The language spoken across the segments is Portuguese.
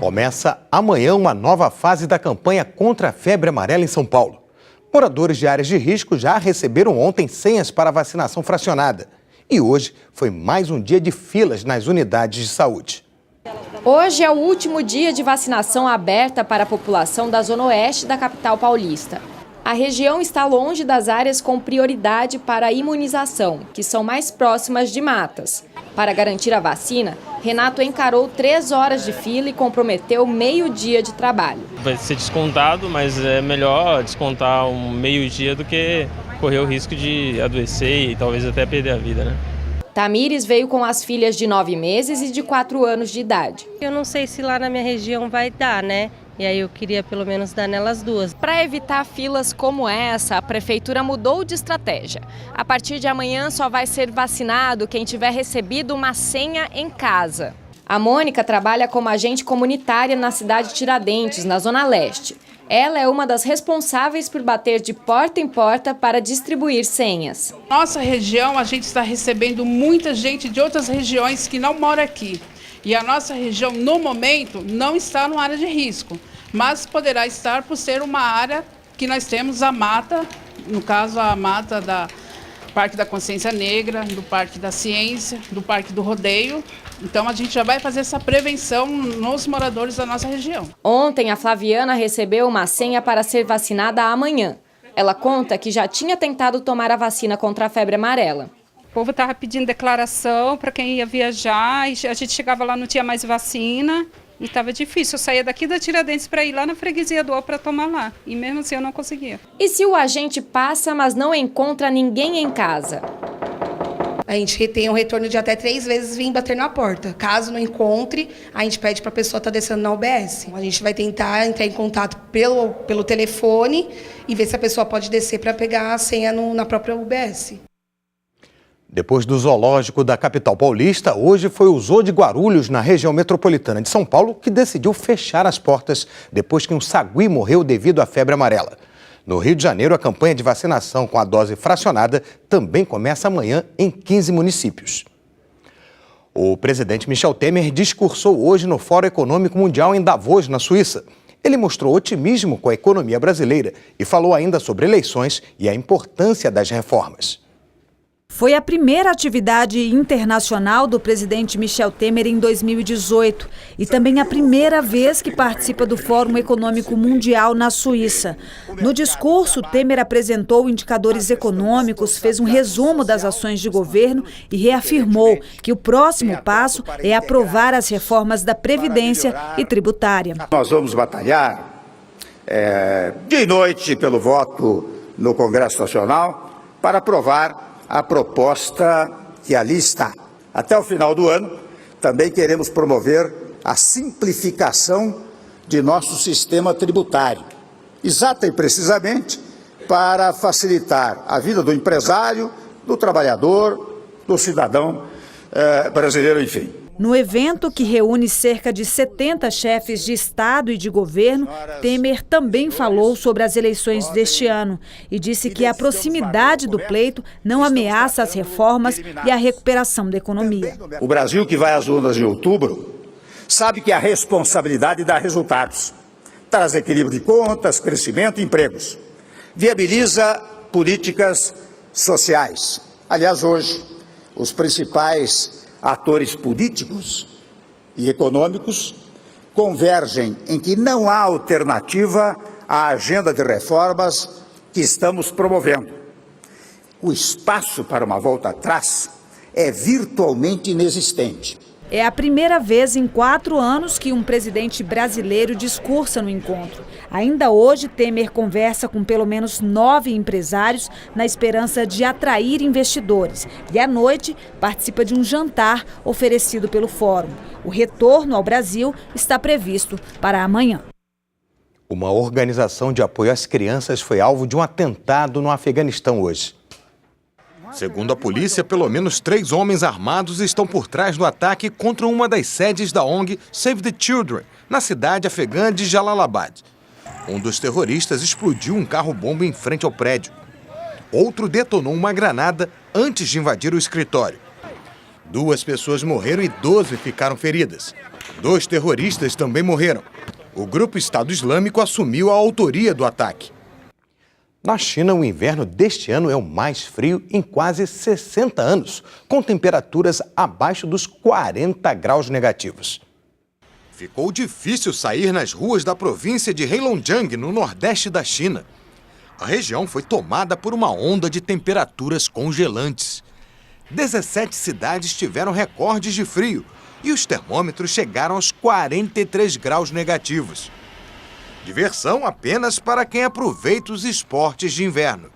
Começa amanhã uma nova fase da campanha contra a febre amarela em São Paulo. Moradores de áreas de risco já receberam ontem senhas para vacinação fracionada. E hoje foi mais um dia de filas nas unidades de saúde. Hoje é o último dia de vacinação aberta para a população da Zona Oeste da capital paulista. A região está longe das áreas com prioridade para a imunização, que são mais próximas de matas. Para garantir a vacina, Renato encarou 3 horas de fila e comprometeu meio-dia de trabalho. Vai ser descontado, mas é melhor descontar um meio-dia do que correr o risco de adoecer e talvez até perder a vida, né? Tamires veio com as filhas de 9 meses e de 4 anos de idade. Eu não sei se lá na minha região vai dar, né? E aí eu queria pelo menos dar nelas duas. Para evitar filas como essa, a prefeitura mudou de estratégia. A partir de amanhã só vai ser vacinado quem tiver recebido uma senha em casa. A Mônica trabalha como agente comunitária na cidade de Tiradentes, na Zona Leste. Ela é uma das responsáveis por bater de porta em porta para distribuir senhas. Nossa região, a gente está recebendo muita gente de outras regiões que não mora aqui. E a nossa região, no momento, não está numa área de risco, mas poderá estar por ser uma área que nós temos a mata, no caso a mata da Parque da Consciência Negra, do Parque da Ciência, do Parque do Rodeio. Então a gente já vai fazer essa prevenção nos moradores da nossa região. Ontem a Flaviana recebeu uma senha para ser vacinada amanhã. Ela conta que já tinha tentado tomar a vacina contra a febre amarela. O povo estava pedindo declaração para quem ia viajar, e a gente chegava lá, não tinha mais vacina e estava difícil. Eu saía daqui da Tiradentes para ir lá na freguesia do Ó para tomar lá, e mesmo assim eu não conseguia. E se o agente passa, mas não encontra ninguém em casa? A gente tem um retorno de até 3 vezes vir bater na porta. Caso não encontre, a gente pede para a pessoa estar descendo na UBS. A gente vai tentar entrar em contato pelo telefone e ver se a pessoa pode descer para pegar a senha na própria UBS. Depois do zoológico da capital paulista, hoje foi o Zoo de Guarulhos, na região metropolitana de São Paulo, que decidiu fechar as portas depois que um sagui morreu devido à febre amarela. No Rio de Janeiro, a campanha de vacinação com a dose fracionada também começa amanhã em 15 municípios. O presidente Michel Temer discursou hoje no Fórum Econômico Mundial em Davos, na Suíça. Ele mostrou otimismo com a economia brasileira e falou ainda sobre eleições e a importância das reformas. Foi a primeira atividade internacional do presidente Michel Temer em 2018 e também a primeira vez que participa do Fórum Econômico Mundial na Suíça. No discurso, Temer apresentou indicadores econômicos, fez um resumo das ações de governo e reafirmou que o próximo passo é aprovar as reformas da Previdência e tributária. Nós vamos batalhar dia e noite pelo voto no Congresso Nacional para aprovar a proposta que ali está. Até o final do ano, também queremos promover a simplificação de nosso sistema tributário, exata e precisamente para facilitar a vida do empresário, do trabalhador, do cidadão brasileiro, enfim. No evento, que reúne cerca de 70 chefes de Estado e de governo, Temer também falou sobre as eleições deste ano e disse que a proximidade do pleito não ameaça as reformas e a recuperação da economia. O Brasil, que vai às urnas em outubro, sabe que a responsabilidade dá resultados. Traz equilíbrio de contas, crescimento e empregos. Viabiliza políticas sociais. Aliás, hoje, os principais atores políticos e econômicos convergem em que não há alternativa à agenda de reformas que estamos promovendo. O espaço para uma volta atrás é virtualmente inexistente. É a primeira vez em 4 anos que um presidente brasileiro discursa no encontro. Ainda hoje, Temer conversa com pelo menos 9 empresários na esperança de atrair investidores. E à noite, participa de um jantar oferecido pelo Fórum. O retorno ao Brasil está previsto para amanhã. Uma organização de apoio às crianças foi alvo de um atentado no Afeganistão hoje. Segundo a polícia, pelo menos 3 homens armados estão por trás do ataque contra uma das sedes da ONG Save the Children, na cidade afegã de Jalalabad. Um dos terroristas explodiu um carro-bomba em frente ao prédio. Outro detonou uma granada antes de invadir o escritório. 2 pessoas morreram e 12 ficaram feridas. 2 terroristas também morreram. O grupo Estado Islâmico assumiu a autoria do ataque. Na China, o inverno deste ano é o mais frio em quase 60 anos, com temperaturas abaixo dos 40 graus negativos. Ficou difícil sair nas ruas da província de Heilongjiang, no nordeste da China. A região foi tomada por uma onda de temperaturas congelantes. 17 cidades tiveram recordes de frio e os termômetros chegaram aos 43 graus negativos. Diversão apenas para quem aproveita os esportes de inverno.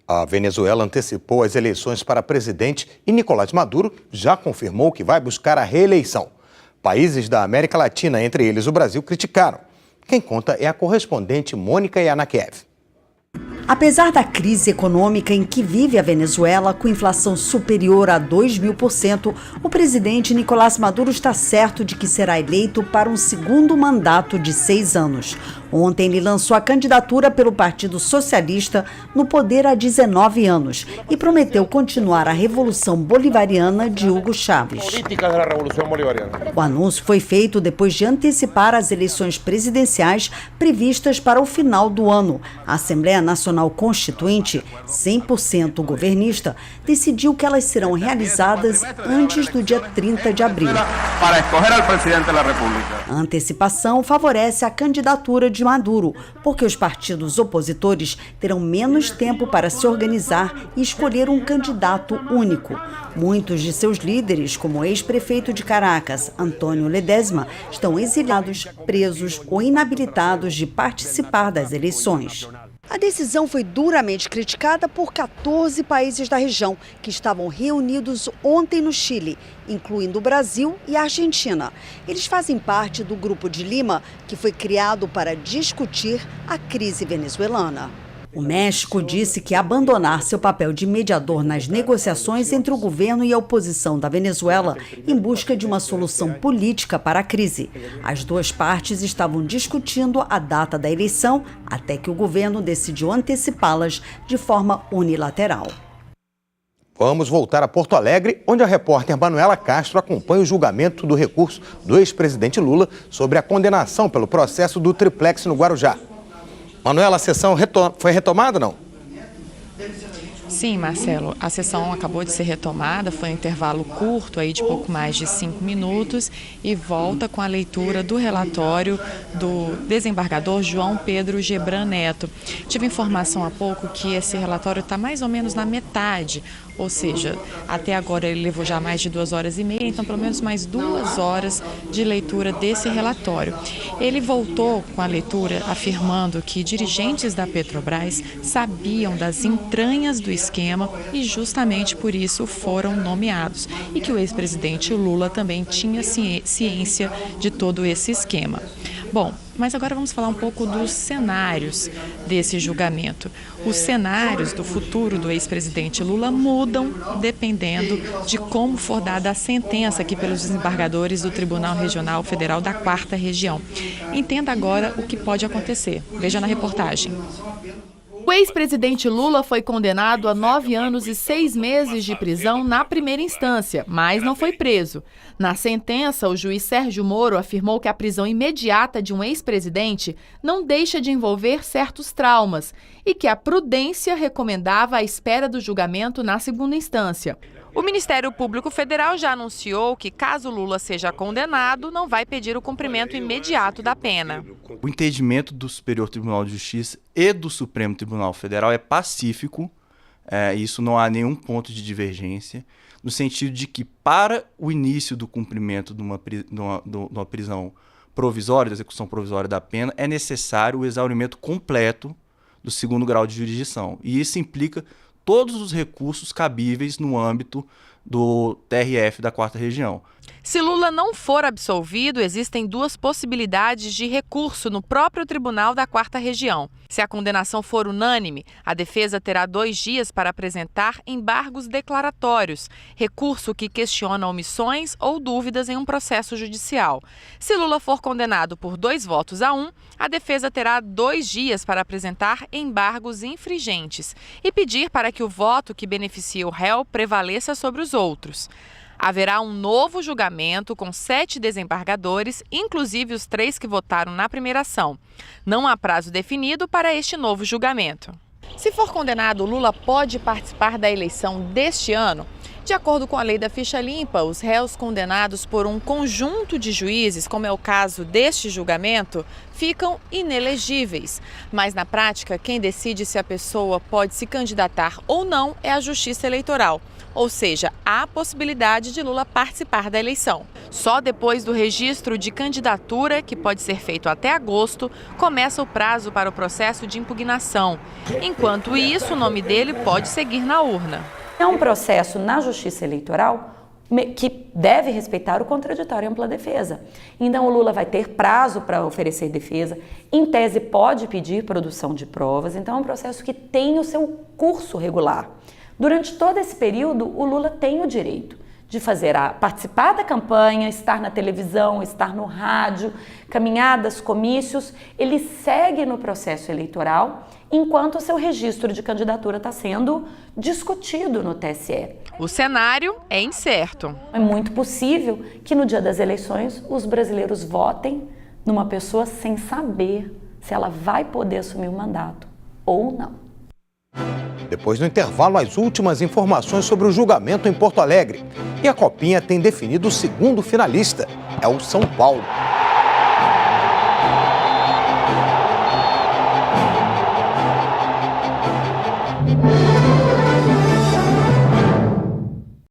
A Venezuela antecipou as eleições para presidente e Nicolás Maduro já confirmou que vai buscar a reeleição. Países da América Latina, entre eles o Brasil, criticaram. Quem conta é a correspondente Mônica Yanakiev. Apesar da crise econômica em que vive a Venezuela, com inflação superior a 2.000%, o presidente Nicolás Maduro está certo de que será eleito para um segundo mandato de 6 anos. Ontem ele lançou a candidatura pelo Partido Socialista no poder há 19 anos e prometeu continuar a Revolução Bolivariana de Hugo Chávez. O anúncio foi feito depois de antecipar as eleições presidenciais previstas para o final do ano. A Assembleia Nacional Constituinte, 100% governista, decidiu que elas serão realizadas antes do dia 30 de abril. A antecipação favorece a candidatura de Maduro, porque os partidos opositores terão menos tempo para se organizar e escolher um candidato único. Muitos de seus líderes, como o ex-prefeito de Caracas, Antônio Ledesma, estão exiliados, presos ou inabilitados de participar das eleições. A decisão foi duramente criticada por 14 países da região, que estavam reunidos ontem no Chile, incluindo o Brasil e a Argentina. Eles fazem parte do Grupo de Lima, que foi criado para discutir a crise venezuelana. O México disse que abandonar seu papel de mediador nas negociações entre o governo e a oposição da Venezuela em busca de uma solução política para a crise. As duas partes estavam discutindo a data da eleição até que o governo decidiu antecipá-las de forma unilateral. Vamos voltar a Porto Alegre, onde a repórter Manuela Castro acompanha o julgamento do recurso do ex-presidente Lula sobre a condenação pelo processo do triplex no Guarujá. Manuela, a sessão foi retomada ou não? Sim, Marcelo, a sessão acabou de ser retomada, foi um intervalo curto aí de pouco mais de 5 minutos e volta com a leitura do relatório do desembargador João Pedro Gebran Neto. Tive informação há pouco que esse relatório está mais ou menos na metade, ou seja, até agora ele levou já mais de 2h30, então pelo menos mais 2 horas de leitura desse relatório. Ele voltou com a leitura afirmando que dirigentes da Petrobras sabiam das entranhas do esquema e justamente por isso foram nomeados e que o ex-presidente Lula também tinha ciência de todo esse esquema. Bom, mas agora vamos falar um pouco dos cenários desse julgamento. Os cenários do futuro do ex-presidente Lula mudam dependendo de como for dada a sentença aqui pelos desembargadores do Tribunal Regional Federal da 4ª Região. Entenda agora o que pode acontecer. Veja na reportagem. O ex-presidente Lula foi condenado a 9 anos e 6 meses de prisão na primeira instância, mas não foi preso. Na sentença, o juiz Sérgio Moro afirmou que a prisão imediata de um ex-presidente não deixa de envolver certos traumas e que a prudência recomendava a espera do julgamento na segunda instância. O Ministério Público Federal já anunciou que, caso Lula seja condenado, não vai pedir o cumprimento imediato da pena. O entendimento do Superior Tribunal de Justiça e do Supremo Tribunal Federal é pacífico, isso não há nenhum ponto de divergência, no sentido de que, para o início do cumprimento de uma prisão provisória, da execução provisória da pena, é necessário o exaurimento completo do 2º grau de jurisdição. E isso implica todos os recursos cabíveis no âmbito do TRF da 4ª Região. Se Lula não for absolvido, existem 2 possibilidades de recurso no próprio Tribunal da 4ª Região. Se a condenação for unânime, a defesa terá 2 dias para apresentar embargos declaratórios, recurso que questiona omissões ou dúvidas em um processo judicial. Se Lula for condenado por 2 votos a 1, a defesa terá 2 dias para apresentar embargos infringentes e pedir para que o voto que beneficia o réu prevaleça sobre os outros. Haverá um novo julgamento com 7 desembargadores, inclusive os 3 que votaram na primeira ação. Não há prazo definido para este novo julgamento. Se for condenado, Lula pode participar da eleição deste ano? De acordo com a lei da ficha limpa, os réus condenados por um conjunto de juízes, como é o caso deste julgamento, ficam inelegíveis. Mas na prática, quem decide se a pessoa pode se candidatar ou não é a Justiça Eleitoral. Ou seja, há a possibilidade de Lula participar da eleição. Só depois do registro de candidatura, que pode ser feito até agosto, começa o prazo para o processo de impugnação. Enquanto isso, o nome dele pode seguir na urna. É um processo na Justiça Eleitoral que deve respeitar o contraditório e ampla defesa. Então, o Lula vai ter prazo para oferecer defesa, em tese pode pedir produção de provas, então é um processo que tem o seu curso regular. Durante todo esse período, o Lula tem o direito de participar da campanha, estar na televisão, estar no rádio, caminhadas, comícios. Ele segue no processo eleitoral enquanto o seu registro de candidatura está sendo discutido no TSE. O cenário é incerto. É muito possível que no dia das eleições os brasileiros votem numa pessoa sem saber se ela vai poder assumir o mandato ou não. Depois do intervalo, as últimas informações sobre o julgamento em Porto Alegre. E a Copinha tem definido o segundo finalista, é o São Paulo.